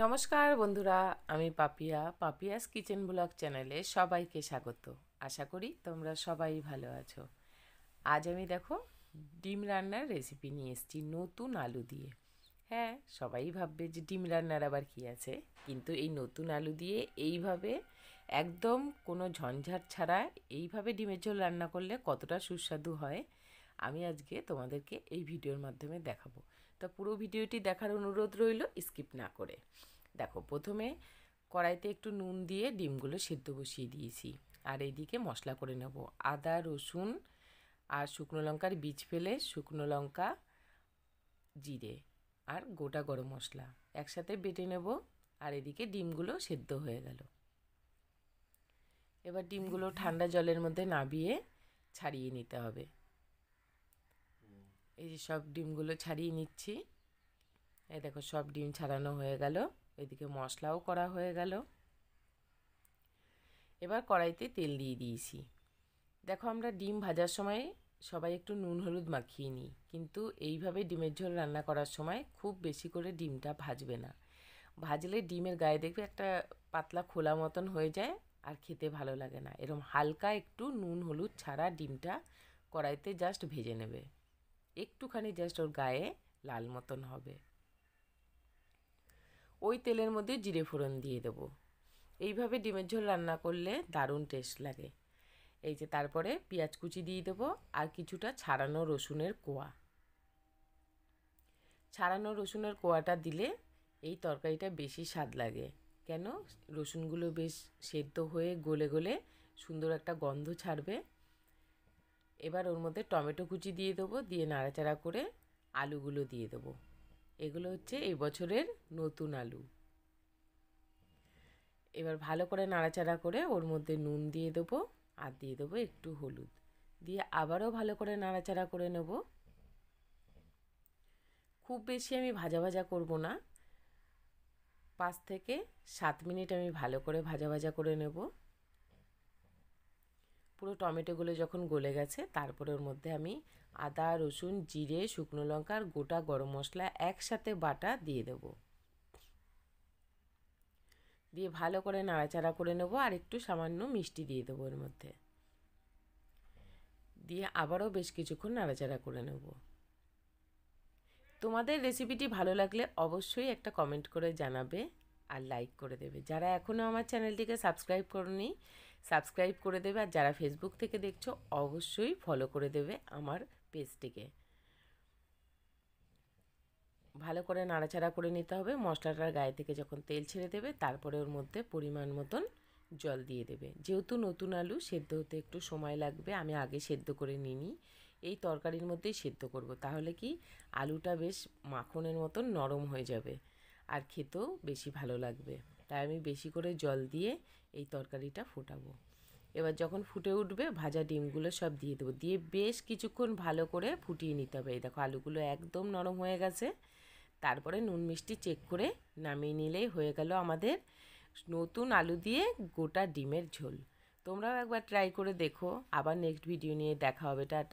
নমস্কার বন্ধুরা, আমি পাপিয়াস কিচেন ব্লগ চ্যানেলে সবাইকে স্বাগত। আশা করি তোমরা সবাই ভালো আছো। আজ আমি দেখো ডিম রান্নার রেসিপি নিয়ে এসেছি নতুন আলু দিয়ে। হ্যাঁ, সবাই ভাববে যে ডিম রান্নার আবার কী আছে, কিন্তু এই নতুন আলু দিয়ে এইভাবে একদম কোনো ঝঞ্ঝাট ছাড়া এইভাবে ডিমের ঝোল রান্না করলে কতটা সুস্বাদু হয় আমি আজকে তোমাদেরকে এই ভিডিওর মাধ্যমে দেখাবো। তো পুরো ভিডিওটি দেখার অনুরোধ রইল, স্কিপ না করে দেখো। প্রথমে কড়াইতে একটু নুন দিয়ে ডিমগুলো সিদ্ধ বসিয়ে দিয়েছি, আর এইদিকে মশলা করে নেব। আদা, রসুন আর শুকনো লঙ্কার বীজ ফেলে শুকনো লঙ্কা, জিরে আর গোটা গরম মশলা একসাথে বেটে নেব। আর এদিকে ডিমগুলো সেদ্ধ হয়ে গেল। এবার ডিমগুলো ঠান্ডা জলের মধ্যে নাবিয়ে ছাড়িয়ে নিতে হবে। এই যে সব ডিমগুলো ছাড়িয়ে নিচ্ছি। এই দেখো সব ডিম ছাড়ানো হয়ে গেল, এদিকে মশলাও করা হয়ে গেল। এবার কড়াইতে তেল দিয়ে দিয়েছি। দেখো, আমরা ডিম ভাজার সময় সবাই একটু নুন হলুদ মাখিয়ে নিই, কিন্তু এইভাবে ডিমের ঝোল রান্না করার সময় খুব বেশি করে ডিমটা ভাজবে না। ভাজলে ডিমের গায়ে দেখবে একটা পাতলা খোলা মতন হয়ে যায়, আর খেতে ভালো লাগে না। এরকম হালকা একটু নুন হলুদ ছাড়া ডিমটা কড়াইতে জাস্ট ভেজে নেবে, একটুখানি জাস্ট ওর গায়ে লাল মতন হবে। ওই তেলের মধ্যে জিরে ফোড়ন দিয়ে দেবো। এইভাবে ডিমের ঝোল রান্না করলে দারুণ টেস্ট লাগে। এই যে তারপরে পেঁয়াজ কুচি দিয়ে দেবো আর কিছুটা ছাড়ানো রসুনের কোয়া। ছাড়ানো রসুনের কোয়াটা দিলে এই তরকারিটা বেশি স্বাদ লাগে। কেন? রসুনগুলো বেশ সেদ্ধ হয়ে গলে গলে সুন্দর একটা গন্ধ ছাড়বে। এবার ওর মধ্যে টমেটো কুচি দিয়ে দেবো, দিয়ে নাড়াচাড়া করে আলুগুলো দিয়ে দেবো। এগুলো হচ্ছে এই বছরের নতুন আলু। এবার ভালো করে নাড়াচাড়া করে ওর মধ্যে নুন দিয়ে দেবো আর দিয়ে দেবো একটু হলুদ, দিয়ে আবারও ভালো করে নাড়াচাড়া করে নেব। খুব বেশি আমি ভাজা ভাজা করব না, 5 থেকে 7 মিনিট আমি ভালো করে ভাজা ভাজা করে নেব। পুরো টমেটোগুলো যখন গলে গেছে, তারপরে ওর মধ্যে আমি আদা, রসুন, জিরে, শুকনো লঙ্কা আর গোটা গরম মশলা একসাথে বাটা দিয়ে দেবো। দিয়ে ভালো করে নাড়াচাড়া করে নেব, আর একটু সামান্য মিষ্টি দিয়ে দেবো এর মধ্যে। দিয়ে আবারও বেশ কিছুক্ষণ নাড়াচাড়া করে নেব। তোমাদের রেসিপিটি ভালো লাগলে অবশ্যই একটা কমেন্ট করে জানাবে আর লাইক করে দেবে। যারা এখনও আমার চ্যানেলটিকে সাবস্ক্রাইব করনি, সাবস্ক্রাইব করে দেবে। আর যারা ফেসবুক থেকে দেখছো, অবশ্যই ফলো করে দেবে আমার পেজটিকে। ভালো করে নাড়াচাড়া করে নিতে হবে। মশলাটার গায়ে থেকে যখন তেল ছেড়ে দেবে, তারপরে ওর মধ্যে পরিমাণ মতন জল দিয়ে দেবে। যেহেতু নতুন আলু, সেদ্ধ হতে একটু সময় লাগবে। আমি আগে সেদ্ধ করে নিই, এই তরকারির মধ্যেই সেদ্ধ করব। তাহলে কি আলুটা বেশ মাখনের মতন নরম হয়ে যাবে আর খেতেও বেশি ভালো লাগবে। তাই আমি বেশি করে জল দিয়ে এই তরকারিটা ফোটাবো। এবার যখন ফুটে উঠবে, ভাজা ডিমগুলো সব দিয়ে দেবো, দিয়ে বেশ কিছুক্ষণ ভালো করে ফুটিয়ে নিতে হবে। এই দেখো আলুগুলো একদম নরম হয়ে গেছে। তারপরে নুন মিষ্টি চেক করে নামিয়ে নিলেই হয়ে গেল আমাদের নতুন আলু দিয়ে গোটা ডিমের ঝোল। তোমরাও একবার ট্রাই করে দেখো। আবার নেক্সট ভিডিও নিয়ে দেখা হবে। টাটা।